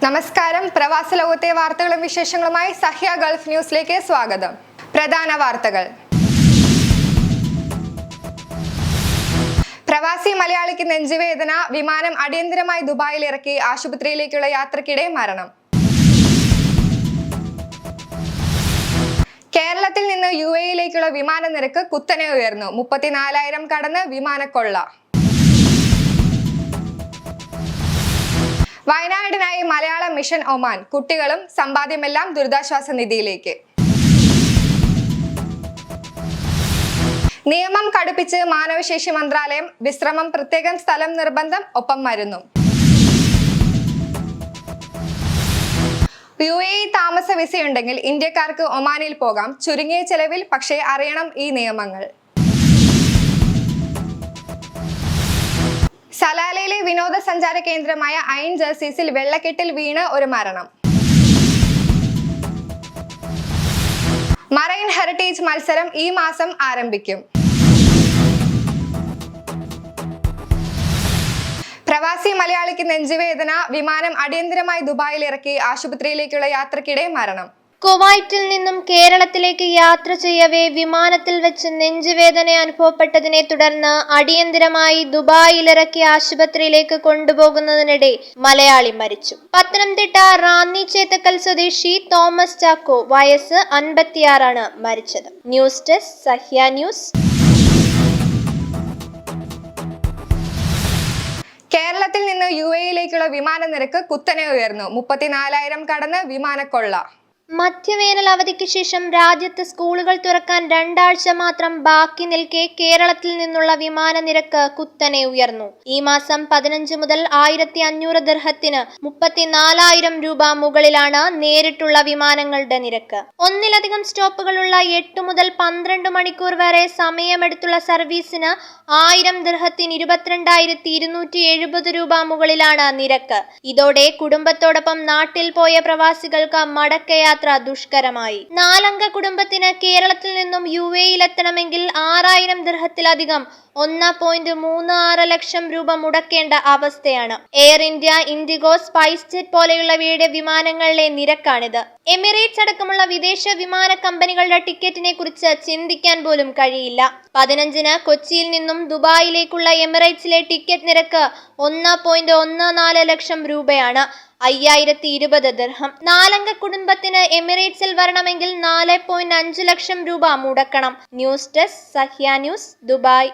നമസ്കാരം. പ്രവാസ ലോകത്തെ വാർത്തകളും വിശേഷങ്ങളുമായി സഹ്യ ഗൾഫ് ന്യൂസിലേക്ക് സ്വാഗതം. പ്രധാന വാർത്തകൾ. പ്രവാസി മലയാളിക്ക് നെഞ്ചുവേദന, വിമാനം അടിയന്തരമായി ദുബായിൽ ഇറക്കി, ആശുപത്രിയിലേക്കുള്ള യാത്രക്കിടെ മരണം. കേരളത്തിൽ നിന്ന് UAE-യിലേക്കുള്ള വിമാന നിരക്ക് കുത്തനെ ഉയർന്നു. 34,000 കടന്ന് വിമാനക്കൊള്ള. വയനാടിനായി മലയാളം മിഷൻ ഒമാൻ, കുട്ടികളും സമ്പാദ്യമെല്ലാം ദുരിതാശ്വാസ നിധിയിലേക്ക്. നിയമം കടുപ്പിച്ച് മാനവശേഷി മന്ത്രാലയം, വിശ്രമം പ്രത്യേകം സ്ഥലം നിർബന്ധം, ഒപ്പം മരുന്നും. UAE താമസ വിസയുണ്ടെങ്കിൽ ഇന്ത്യക്കാർക്ക് ഒമാനിൽ പോകാം, ചുരുങ്ങിയ ചെലവിൽ. പക്ഷേ അറിയണം ഈ നിയമങ്ങൾ. സലാലയിലെ വിനോദസഞ്ചാര കേന്ദ്രമായ ഐൻ ജേഴ്സീസിൽ വെള്ളക്കെട്ടിൽ വീണ് ഒരു മരണം. മറൈൻ ഹെറിറ്റേജ് മത്സരം ഈ മാസം ആരംഭിക്കും. പ്രവാസി മലയാളിക്ക് നെഞ്ചുവേദന, വിമാനം അടിയന്തരമായി ദുബായിൽ ഇറക്കി, ആശുപത്രിയിലേക്കുള്ള യാത്രക്കിടെ മരണം. കുവൈറ്റിൽ നിന്നും കേരളത്തിലേക്ക് യാത്ര ചെയ്യവേ വിമാനത്തിൽ വെച്ച് നെഞ്ചുവേദന അനുഭവപ്പെട്ടതിനെ തുടർന്ന് അടിയന്തരമായി ദുബായിലിറക്കി ആശുപത്രിയിലേക്ക് കൊണ്ടുപോകുന്നതിനിടെ മലയാളി മരിച്ചു. പത്തനംതിട്ട റാന്നി ചേത്തക്കൽ സ്വദേശി തോമസ് ചാക്കോ, വയസ്സ് 56, മരിച്ചത്. News desk Sahya news. കേരളത്തിൽ നിന്ന് UAE-യിലേക്കുള്ള വിമാന നിരക്ക് കുത്തനെ ഉയർന്നു. 34,000 കടന്ന് വിമാനക്കൊള്ള. മധ്യവേനൽ അവധിക്ക് ശേഷം രാജ്യത്ത് സ്കൂളുകൾ തുറക്കാൻ 2 ആഴ്ച മാത്രം ബാക്കി നിൽക്കെ കേരളത്തിൽ നിന്നുള്ള വിമാന നിരക്ക് കുത്തനെ ഉയർന്നു. ഈ മാസം 15 മുതൽ 1,500 ദിർഹത്തിന് 34,000 രൂപ മുകളിലാണ് നേരിട്ടുള്ള വിമാനങ്ങളുടെ നിരക്ക്. ഒന്നിലധികം സ്റ്റോപ്പുകളുള്ള 8 മുതൽ 12 മണിക്കൂർ വരെ സമയമെടുത്തുള്ള സർവീസിന് 1000 ദിർഹത്തിന് 22,270 രൂപ മുകളിലാണ് നിരക്ക്. ഇതോടെ കുടുംബത്തോടൊപ്പം നാട്ടിൽ പോയ പ്രവാസികൾക്ക് മടക്കയാത്ര ദുഷ്കരമായി. 4-അംഗ കുടുംബത്തിന് കേരളത്തിൽ നിന്നും UAE-യിലെത്തണമെങ്കിൽ 6,000 ദിർഹത്തിലധികം 1.36 ലക്ഷം രൂപ മുടക്കേണ്ട അവസ്ഥയാണ്. Air India, IndiGo, Spice Jet പോലെയുള്ളവയുടെ വിമാനങ്ങളിലെ നിരക്കാണിത്. എമിറേറ്റ്സ് അടക്കമുള്ള വിദേശ വിമാന കമ്പനികളുടെ ടിക്കറ്റിനെ കുറിച്ച് ചിന്തിക്കാൻ പോലും കഴിയില്ല. 15-ന് കൊച്ചിയിൽ നിന്നും ദുബായിലേക്കുള്ള എമിറേറ്റ്സിലെ ടിക്കറ്റ് നിരക്ക് 1.14 ലക്ഷം രൂപയാണ്. 5,020 ദിർഹം. 4-അംഗ കുടുംബത്തിന് എമിറേറ്റ്സിൽ വരണമെങ്കിൽ 4.5 ലക്ഷം രൂപ മുടക്കണം. News desk Sahya News, Dubai.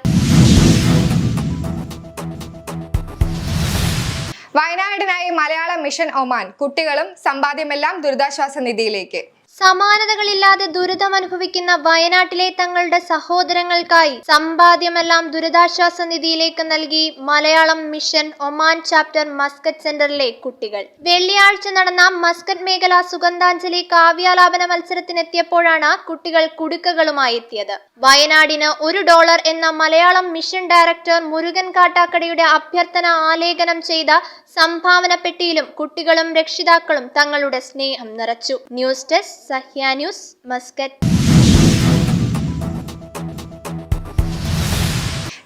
വയനാടിനായി മലയാളം മിഷൻ ഒമാൻ, കുട്ടികളും സമ്പാദ്യമെല്ലാം ദുരിതാശ്വാസ നിധിയിലേക്ക്. സമാനതകളില്ലാതെ ദുരിതമനുഭവിക്കുന്ന വയനാട്ടിലെ തങ്ങളുടെ സഹോദരങ്ങൾക്കായി സമ്പാദ്യമെല്ലാം ദുരിതാശ്വാസ നിധിയിലേക്ക് നൽകി Malayalam Mission Oman chapter Muscat സെന്ററിലെ കുട്ടികൾ. വെള്ളിയാഴ്ച നടന്ന മസ്കറ്റ് മേഖല സുഗന്ധാഞ്ജലി കാവ്യാലാപന മത്സരത്തിനെത്തിയപ്പോഴാണ് കുട്ടികൾ കുടുക്കകളുമായി എത്തിയത്. വയനാടിന് $1 എന്ന മലയാളം മിഷൻ ഡയറക്ടർ മുരുകൻ കാട്ടാക്കടയുടെ അഭ്യർത്ഥന ആലേഖനം ചെയ്ത സംഭാവന പെട്ടിയിലും കുട്ടികളും രക്ഷിതാക്കളും തങ്ങളുടെ സ്നേഹം നിറച്ചു. News desk Sahya news, Muscat.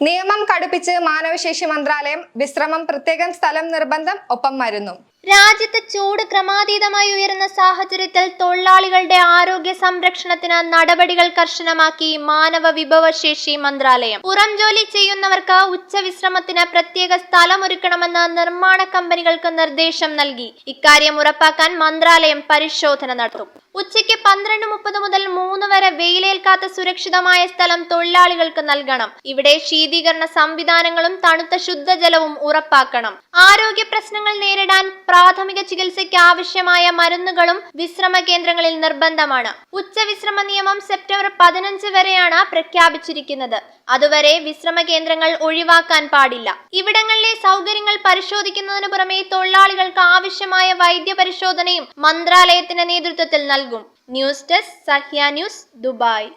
നിയമം കടുപ്പിച്ച് മാനവശേഷി മന്ത്രാലയം, വിശ്രമം പ്രത്യേകം സ്ഥലം നിർബന്ധം, ഒപ്പം മരുന്നും. രാജ്യത്ത് ചൂട് ക്രമാതീതമായി ഉയരുന്ന സാഹചര്യത്തിൽ തൊഴിലാളികളുടെ ആരോഗ്യ സംരക്ഷണത്തിന് നടപടികൾ കർശനമാക്കി മാനവ വിഭവശേഷി മന്ത്രാലയം. പുറം ജോലി ചെയ്യുന്നവർക്ക് ഉച്ചവിശ്രമത്തിന് പ്രത്യേക സ്ഥലമൊരുക്കണമെന്ന് നിർമ്മാണ കമ്പനികൾക്ക് നിർദ്ദേശം നൽകി. ഇക്കാര്യം ഉറപ്പാക്കാൻ മന്ത്രാലയം പരിശോധന നടത്തും. ഉച്ചയ്ക്ക് 12:30 മുതൽ 3 വരെ വെയിലേൽക്കാത്ത സുരക്ഷിതമായ സ്ഥലം തൊഴിലാളികൾക്ക് നൽകണം. ഇവിടെ ശീതീകരണ സംവിധാനങ്ങളും തണുത്ത ശുദ്ധജലവും ഉറപ്പാക്കണം. ആരോഗ്യ പ്രശ്നങ്ങൾ നേരിടാൻ പ്രാഥമിക ചികിത്സയ്ക്ക് ആവശ്യമായ മരുന്നുകളും വിശ്രമ കേന്ദ്രങ്ങളിൽ നിർബന്ധമാണ്. ഉച്ചവിശ്രമ നിയമം സെപ്റ്റംബർ 15 വരെയാണ് പ്രഖ്യാപിച്ചിരിക്കുന്നത്. അതുവരെ വിശ്രമ കേന്ദ്രങ്ങൾ ഒഴിവാക്കാൻ പാടില്ല. ഇവിടങ്ങളിലെ സൗകര്യങ്ങൾ പരിശോധിക്കുന്നതിന് പുറമെ തൊഴിലാളികൾക്ക് ആവശ്യമായ വൈദ്യ പരിശോധനയും മന്ത്രാലയത്തിന്റെ നേതൃത്വത്തിൽ നൽകും. News desk Sahya News, Dubai.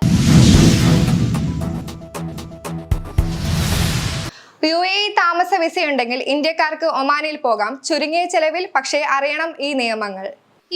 UAE താമസ വിസയുണ്ടെങ്കിൽ ഇന്ത്യക്കാർക്ക് ഒമാനിൽ പോകാം, ചുരുങ്ങിയ ചെലവിൽ. പക്ഷേ അറിയണം ഈ നിയമങ്ങൾ.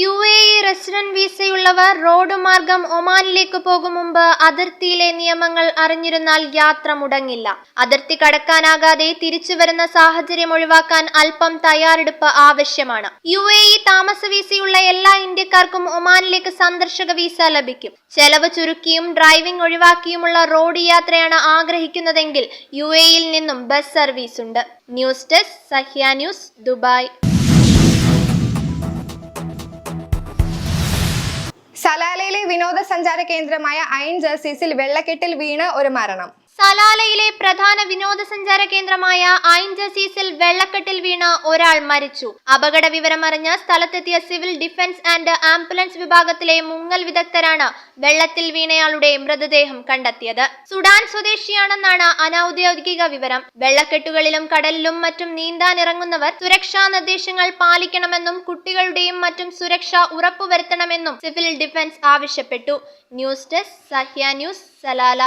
UAE റെസിഡന്റ് വിസയുള്ളവർ റോഡ് മാർഗം ഒമാനിലേക്ക് പോകും മുമ്പ് അതിർത്തിയിലെ നിയമങ്ങൾ അറിഞ്ഞിരുന്നാൽ യാത്ര മുടങ്ങില്ല. അതിർത്തി കടക്കാനാകാതെ തിരിച്ചു വരുന്ന സാഹചര്യം ഒഴിവാക്കാൻ അല്പം തയ്യാറെടുപ്പ് ആവശ്യമാണ്. UAE താമസ വിസയുള്ള എല്ലാ ഇന്ത്യക്കാർക്കും ഒമാനിലേക്ക് സന്ദർശക വിസ ലഭിക്കും. ചെലവ് ചുരുക്കിയും ഡ്രൈവിംഗ് ഒഴിവാക്കിയുമുള്ള റോഡ് യാത്രയാണ് ആഗ്രഹിക്കുന്നതെങ്കിൽ UAEയിൽ നിന്നും ബസ് സർവീസ് ഉണ്ട്. News desk Sahya News, Dubai. സലാലയിലെ വിനോദസഞ്ചാര കേന്ദ്രമായ ഐൻ ജസീസിൽ വെള്ളക്കെട്ടിൽ വീണ് ഒരു മരണം. സലാലയിലെ പ്രധാന വിനോദസഞ്ചാര കേന്ദ്രമായ ഐൻ ജസീസിൽ വെള്ളക്കെട്ടിൽ വീണ് ഒരാൾ മരിച്ചു. അപകട വിവരമറിഞ്ഞ് സ്ഥലത്തെത്തിയ സിവിൽ ഡിഫൻസ് ആൻഡ് ആംബുലൻസ് വിഭാഗത്തിലെ മുങ്ങൽ വിദഗ്ധരാണ് വെള്ളത്തിൽ വീണയാളുടെ മൃതദേഹം കണ്ടെത്തിയത്. സുഡാൻ സ്വദേശിയാണെന്നാണ് അനൌദ്യോഗിക വിവരം. വെള്ളക്കെട്ടുകളിലും കടലിലും മറ്റും നീന്താനിറങ്ങുന്നവർ സുരക്ഷാ നിർദ്ദേശങ്ങൾ പാലിക്കണമെന്നും കുട്ടികളുടെയും മറ്റും സുരക്ഷ ഉറപ്പുവരുത്തണമെന്നും സിവിൽ ഡിഫൻസ് ആവശ്യപ്പെട്ടു. News desk Sahya news, Salalah.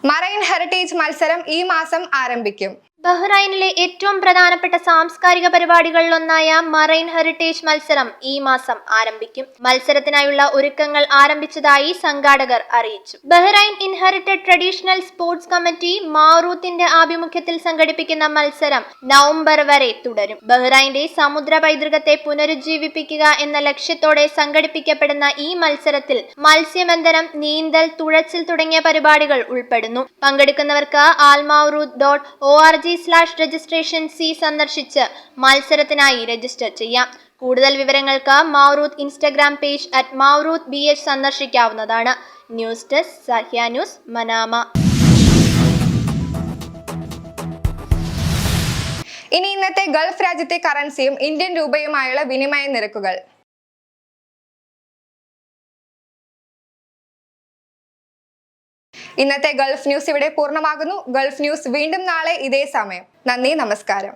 Marine heritage മത്സരം ഈ മാസം ആരംഭിക്കും. ബഹ്റൈനിലെ ഏറ്റവും പ്രധാനപ്പെട്ട സാംസ്കാരിക പരിപാടികളിലൊന്നായ മറൈൻ ഹെറിറ്റേജ് മത്സരം ഈ മാസം ആരംഭിക്കും. മത്സരത്തിനായുള്ള ഒരുക്കങ്ങൾ ആരംഭിച്ചതായി സംഘാടകർ അറിയിച്ചു. Bahrain inherited traditional sports committee മാറൂത്തിന്റെ ആഭിമുഖ്യത്തിൽ സംഘടിപ്പിക്കുന്ന മത്സരം നവംബർ വരെ തുടരും. ബഹ്റൈന്റെ സമുദ്ര പൈതൃകത്തെ പുനരുജ്ജീവിപ്പിക്കുക എന്ന ലക്ഷ്യത്തോടെ സംഘടിപ്പിക്കപ്പെടുന്ന ഈ മത്സരത്തിൽ മത്സ്യബന്ധനം, നീന്തൽ, തുഴച്ചിൽ തുടങ്ങിയ പരിപാടികൾ ഉൾപ്പെടുന്നു. പങ്കെടുക്കുന്നവർക്ക് almaurud.org/registration സന്ദർശിച്ച് മത്സരത്തിനായി രജിസ്റ്റർ ചെയ്യാം. കൂടുതൽ വിവരങ്ങൾക്ക് മൗറൂദ് ഇൻസ്റ്റഗ്രാം പേജ് @mauroodbh സന്ദർശിക്കാവുന്നതാണ്. News desk Sahya News, Manama. ഇനി ഇന്നത്തെ ഗൾഫ് രാജ്യത്തെ കറൻസിയും ഇന്ത്യൻ രൂപയുമായുള്ള വിനിമയ നിരക്കുകൾ. ഇന്നത്തെ ഗൾഫ് ന്യൂസ് ഇവിടെ പൂർണ്ണമാകുന്നു. ഗൾഫ് ന്യൂസ് വീണ്ടും നാളെ ഇതേ സമയം. നന്ദി, നമസ്കാരം.